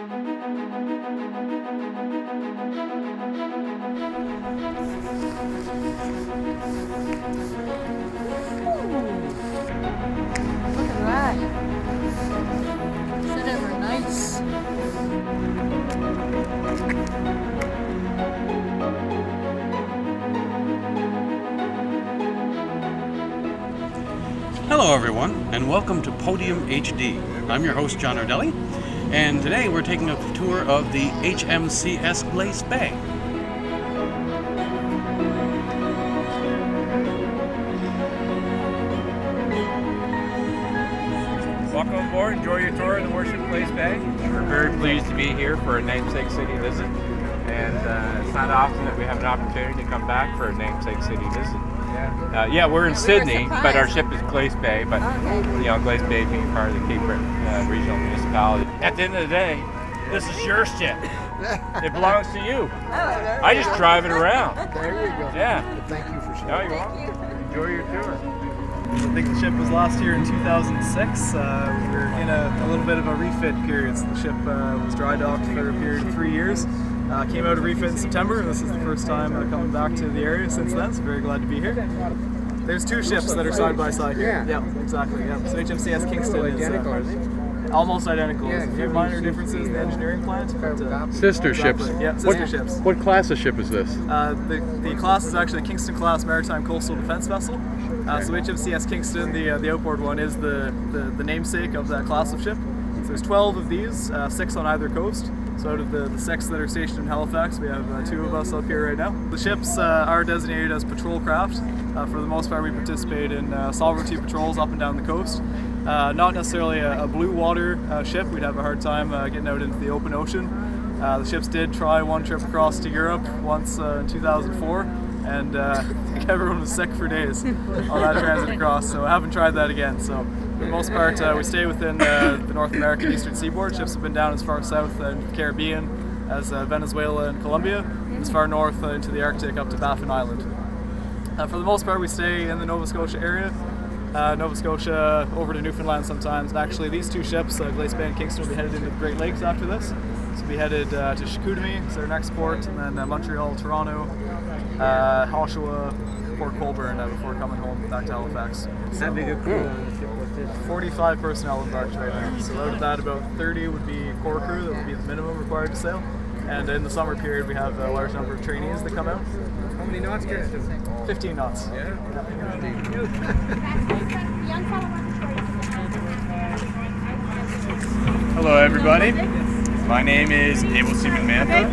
Look at that. Isn't it ever nice? Hello everyone, and welcome to Podium HD. I'm your host, John Ardelli, and today we're taking a tour of the HMCS Glace Bay. Welcome aboard, enjoy your tour of the Worship Glace Bay. We're very pleased to be here for a Namesake City visit, and it's not often that we have an opportunity to come back for a Namesake City visit. Yeah, we're in Sydney, but our ship is Glace Bay, but you know, Glace Bay being part of the Cape Breton regional municipality. At the end of the day, this is your ship. It belongs to you. I just drive it around. There you go. Yeah. Well, thank you for sharing. No, you're welcome. Enjoy your tour. I think the ship was lost here in 2006. We were in a little bit of a refit period. So the ship was dry docked for a period of 3 years. Came out of refit in September, and this is the first time coming back to the area since then, so very glad to be here. There's two ships that are side by side here. Yeah, exactly. Yeah. So HMCS Kingston is almost identical. There's a few minor differences in the engineering plant. But, sister ships. Yeah, sister ships. What class of ship is this? The class is actually a Kingston class maritime coastal defense vessel. So HMCS Kingston, the outboard one, is the namesake of that class of ship. So there's 12 of these, 6 on either coast. So out of the 6 that are stationed in Halifax, we have 2 of us up here right now. The ships are designated as patrol craft. For the most part, we participate in sovereignty patrols up and down the coast. Not necessarily a blue water ship. We'd have a hard time getting out into the open ocean. The ships did try one trip across to Europe once in 2004, and I think everyone was sick for days on that transit across, so I haven't tried that again. So for the most part, we stay within the North American eastern seaboard. Ships have been down as far south into the Caribbean as Venezuela and Colombia, and as far north into the Arctic up to Baffin Island. For the most part, we stay in the Nova Scotia area. Nova Scotia over to Newfoundland sometimes, and actually these 2 ships, Glace Bay and Kingston, will be headed into the Great Lakes after this. So we'll be headed to Chicoutimi, it's their next port, and then Montreal, Toronto, Oshawa, Port Colborne before coming home back to Halifax. How big a crew on a ship like this? 45 personnel embarked right now. So out of that, about 30 would be core crew, that would be the minimum required to sail. And in the summer period, we have a large number of trainees that come out. How many knots can it do? 15 knots. Yeah. Hello everybody, my name is Abel Seaman Mantha.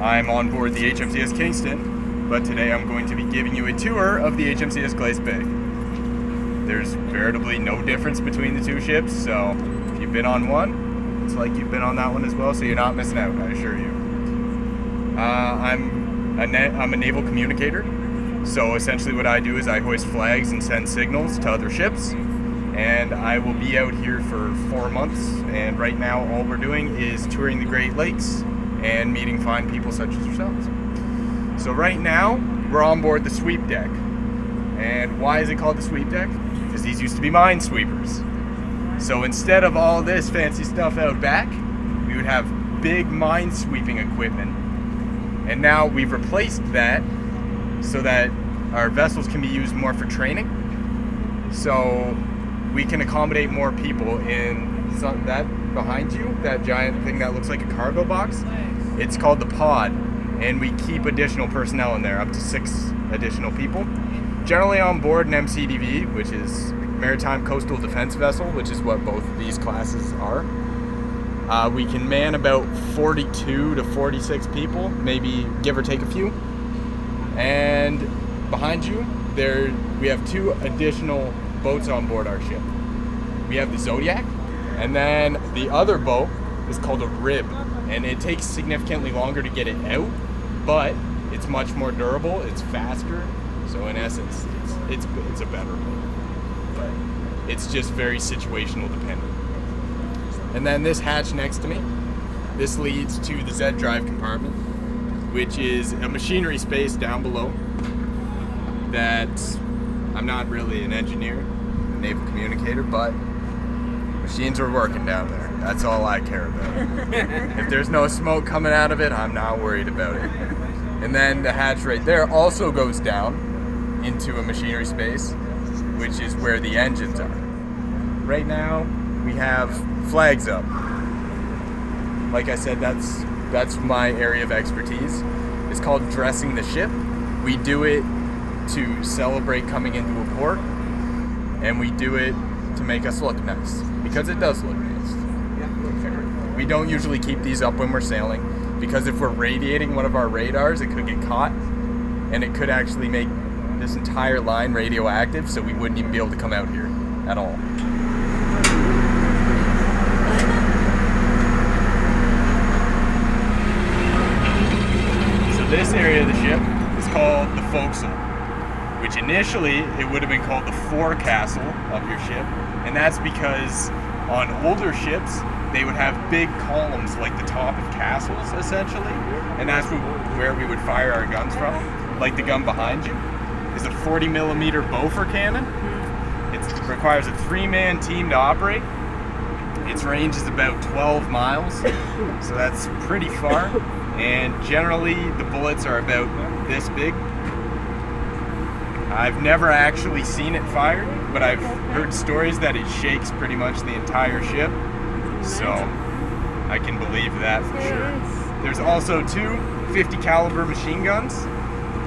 I'm on board the HMCS Kingston, but today I'm going to be giving you a tour of the HMCS Glace Bay. There's veritably no difference between the 2 ships, so if you've been on one, it's like you've been on that one as well, so you're not missing out, I assure you. I'm a naval communicator, so essentially what I do is I hoist flags and send signals to other ships, and I will be out here for 4 months, and right now all we're doing is touring the Great Lakes and meeting fine people such as yourselves. So right now we're on board the sweep deck, and why is it called the sweep deck? Because these used to be minesweepers. So instead of all this fancy stuff out back, we would have big minesweeping equipment, and now we've replaced that so that our vessels can be used more for training, so we can accommodate more people in that behind you, that giant thing that looks like a cargo box. It's called the pod, and we keep additional personnel in there, up to 6 additional people. Generally on board an MCDV, which is Maritime Coastal Defense Vessel, which is what both of these classes are. We can man about 42 to 46 people, maybe give or take a few. And behind you, we have 2 additional boats on board our ship. We have the Zodiac, and then the other boat is called a rib, and it takes significantly longer to get it out, but it's much more durable, it's faster, so in essence, it's a better boat. But it's just very situational dependent. And then this hatch next to me, this leads to the Z drive compartment, which is a machinery space down below that I'm not really an engineer, a naval communicator, but machines are working down there. That's all I care about. If there's no smoke coming out of it, I'm not worried about it. And then the hatch right there also goes down into a machinery space, which is where the engines are. Right now, we have flags up. Like I said, that's my area of expertise. It's called dressing the ship. We do it to celebrate coming into a port, and we do it to make us look nice, because it does look nice. We don't usually keep these up when we're sailing, because if we're radiating one of our radars, it could get caught, and it could actually make this entire line radioactive, so we wouldn't even be able to come out here at all. So this area of the ship is called the forecastle, which initially it would have been called the forecastle of your ship, and that's because on older ships they would have big columns like the top of castles essentially, and that's where we would fire our guns from. Like the gun behind you is a 40mm Beaufort cannon. It requires a 3-man team to operate. Its range is about 12 miles, so that's pretty far, and generally the bullets are about this big. I've never actually seen it fired, but I've heard stories that it shakes pretty much the entire ship, so I can believe that for sure. There's also two 50 caliber machine guns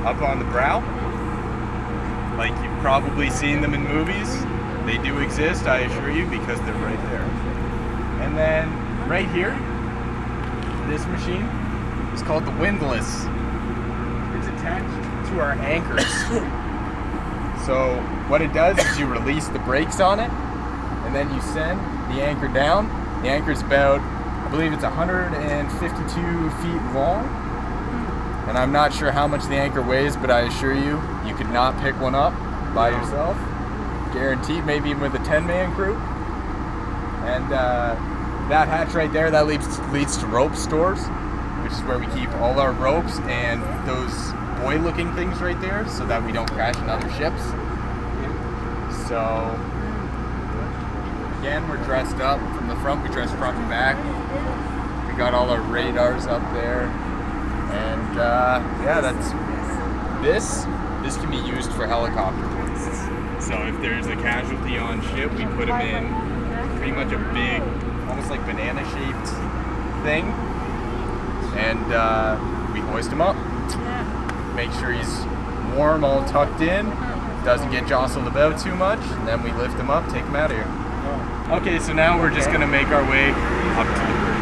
up on the brow. Like you've probably seen them in movies. They do exist, I assure you, because they're right there. And then right here, this machine is called the windlass. It's attached to our anchors. So what it does is you release the brakes on it, and then you send the anchor down. The anchor is about, I believe it's 152 feet long, and I'm not sure how much the anchor weighs, but I assure you, you could not pick one up by yourself. Guaranteed, maybe even with a 10-man crew. And that hatch right there, that leads to rope stores, which is where we keep all our ropes and those buoy-looking things right there, so that we don't crash in other ships. So, again, we're dressed up from the front. We dress front and back. We got all our radars up there, and yeah, that's this can be used for helicopter points. So if there's a casualty on ship, we put him in pretty much a big, almost like banana-shaped thing, and we hoist him up. Make sure he's warm, all tucked in, doesn't get jostled about too much, and then we lift him up, take him out of here. Okay, so now we're just gonna make our way up to the bridge.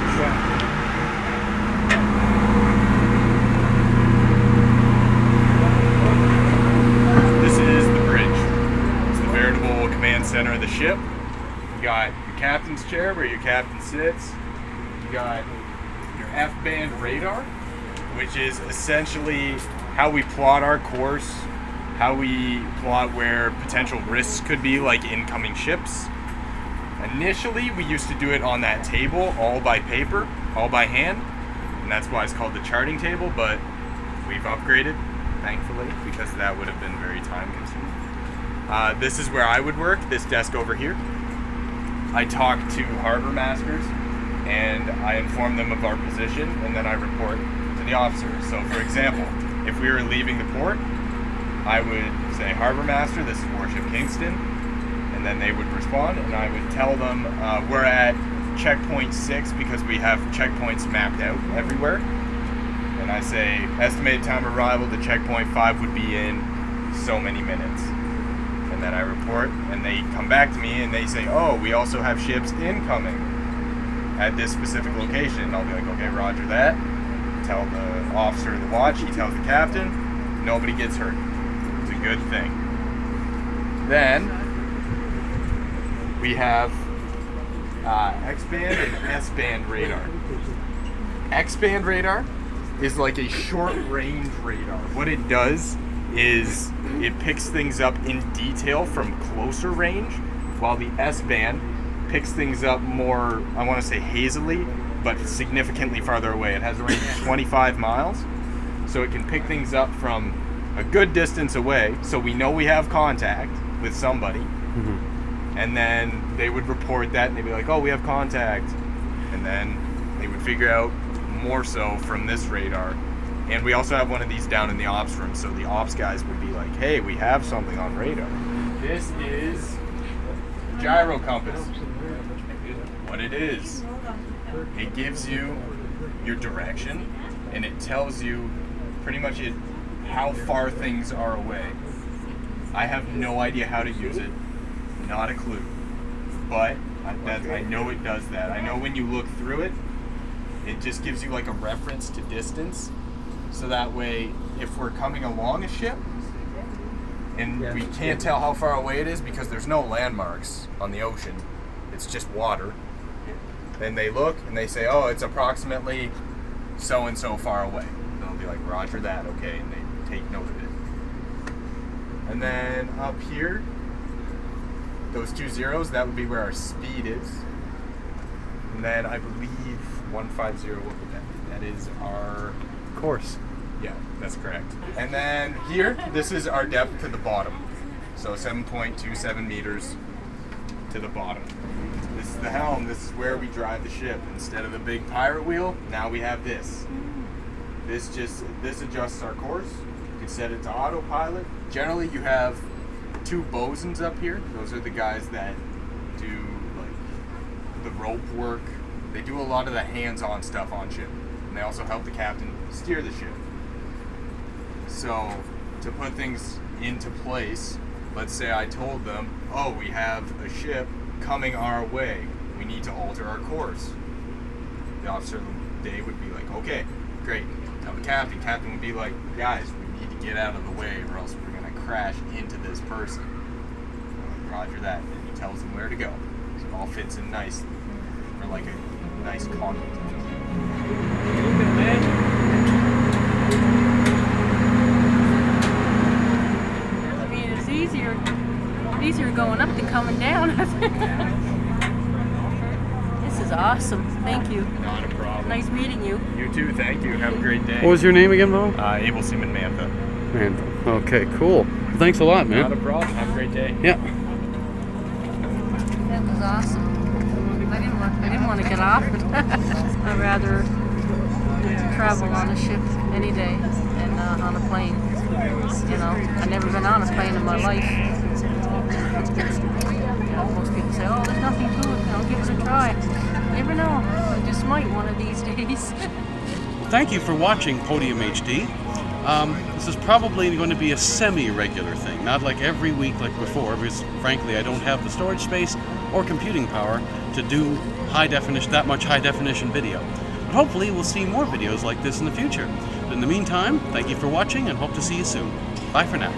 This is the bridge. It's the veritable command center of the ship. You got your captain's chair where your captain sits. You got your F-band radar, which is essentially how we plot our course, how we plot where potential risks could be, like incoming ships. Initially, we used to do it on that table, all by paper, all by hand, and that's why it's called the charting table, but we've upgraded, thankfully, because that would have been very time-consuming. This is where I would work, this desk over here. I talk to harbor masters, and I inform them of our position, and then I report to the officers. So, for example, if we were leaving the port, I would say, Harbor Master, this is Warship Kingston, and then they would respond, and I would tell them we're at checkpoint 6 because we have checkpoints mapped out everywhere. And I say, estimated time of arrival to checkpoint 5 would be in so many minutes. And then I report, and they come back to me, and they say, oh, we also have ships incoming at this specific location. And I'll be like, okay, roger that. Tell the officer of the watch, he tells the captain, nobody gets hurt. It's a good thing. Then we have X-band and S-band radar. X-band radar is like a short-range radar. What it does is it picks things up in detail from closer range, while the S-band picks things up more, I want to say hazily, but significantly farther away. It has a range of 25 miles, so it can pick things up from a good distance away, so we know we have contact with somebody. And then they would report that, and they'd be like, oh, we have contact and then they would figure out more so from this radar. And we also have one of these down in the ops room, so the ops guys would be like, hey, we have something on radar. This is Gyro Compass. What it is, it gives you your direction, and it tells you pretty much how far things are away. I have no idea how to use it, not a clue, but I know it does that. I know when you look through it, it just gives you like a reference to distance, so that way if we're coming along a ship and we can't tell how far away it is because there's no landmarks on the ocean, it's just water, then they look and they say, oh, it's approximately so and so far away. They'll be like, roger that, okay, and they take note of it. And then up here, those 2 zeros, that would be where our speed is. And then I believe 150, what would that be? That is our course. Yeah, that's correct. And then here, this is our depth to the bottom. So 7.27 meters to the bottom. This is the helm. This is where we drive the ship. Instead of the big pirate wheel, now we have this. This adjusts our course. You can set it to autopilot. Generally, you have 2 bosuns up here. Those are the guys that do like the rope work. They do a lot of the hands-on stuff on ship, and they also help the captain steer the ship. So to put things into place, let's say I told them, oh, we have a ship coming our way, we need to alter our course. The officer of the day would be like, okay, great. Tell the captain. Captain would be like, guys, we need to get out of the way or else we're going to crash into this person. Roger that. And he tells them where to go. So it all fits in nicely for like a nice convoy. I mean, it's easier going up than coming down. This is awesome. Thank you. Not a problem. Nice meeting you. You too. Thank you. Have a great day. What was your name again, Bo? Able Seaman Mantha. Man. Okay, cool. Thanks a lot, man. Not a problem. Have a great day. Yeah. That was awesome. I didn't want to get off, but I'd rather travel on a ship any day than on a plane. You know, I've never been on a plane in my life. You know, most people say, oh, there's nothing to it, you know, give it a try. You never know, I just might one of these days. Thank you for watching Podium HD. This is probably going to be a semi-regular thing, not like every week like before, because frankly I don't have the storage space or computing power to do that much high-definition video. But hopefully we'll see more videos like this in the future. But in the meantime, thank you for watching and hope to see you soon. Bye for now.